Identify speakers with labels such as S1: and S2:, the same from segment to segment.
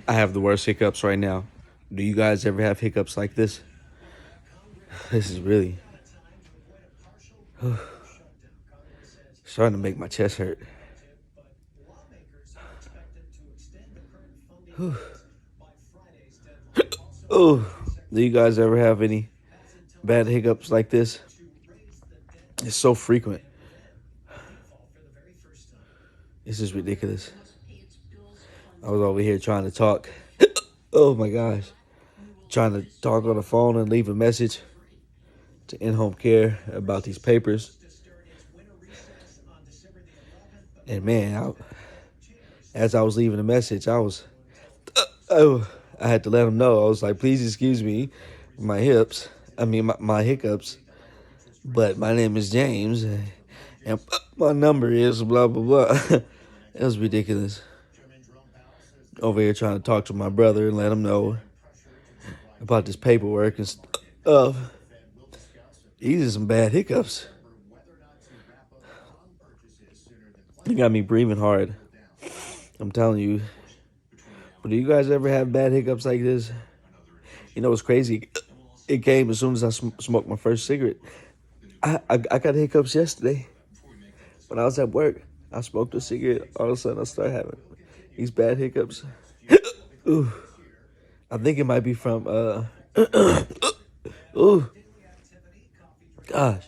S1: I have the worst hiccups right now. Do you guys ever have hiccups like this? This is really starting to make my chest hurt. Oh, do you guys ever have any bad hiccups like this? It's so frequent. This is ridiculous. I was over here trying to talk. Oh my gosh. Trying to talk on the phone and leave a message to in-home care about these papers. And man, as I was leaving the message, I had to let them know. I was like, please excuse me, my hips. My hiccups. But my name is James, and my number is blah blah blah. It was ridiculous. Over here trying to talk to my brother and let him know about this paperwork and stuff. These are some bad hiccups. You got me breathing hard. I'm telling you. But do you guys ever have bad hiccups like this? You know what's crazy? It came as soon as I smoked my first cigarette. I got hiccups yesterday when I was at work. I smoked a cigarette. All of a sudden, I started having these bad hiccups. Ooh, I think it might be from ooh, gosh.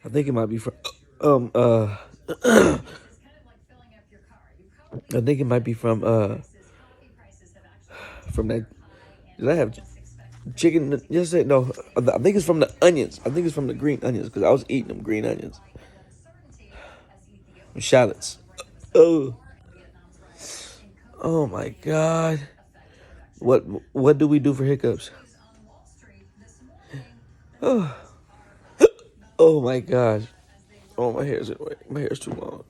S1: I think it might be from I think it might be from that. Did I have chicken yesterday? No, I think it's from the onions. I think it's from the green onions because I was eating them green onions. Shallots. Oh, oh my God. What do we do for hiccups? Oh, oh my gosh. Oh, my hair's too long.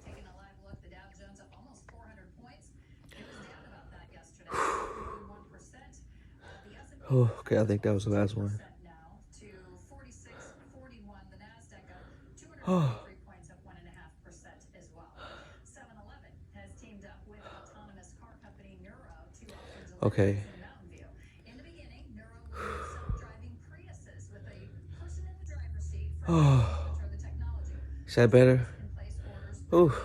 S1: Oh, okay, I think that was the last one. Oh. Okay. Oh. Is that better? Oh.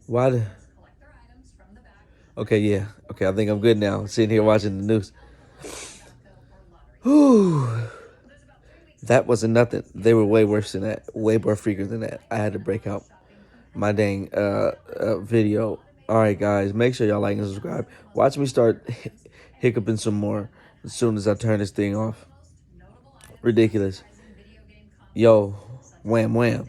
S1: Why the... Okay, yeah. Okay, I think I'm good now. Sitting here watching the news. Whew. That wasn't nothing. They were way worse than that. Way more frequent than that. I had to break out my dang video. All right, guys. Make sure y'all like and subscribe. Watch me start hiccuping some more as soon as I turn this thing off. Ridiculous. Yo, wham wham.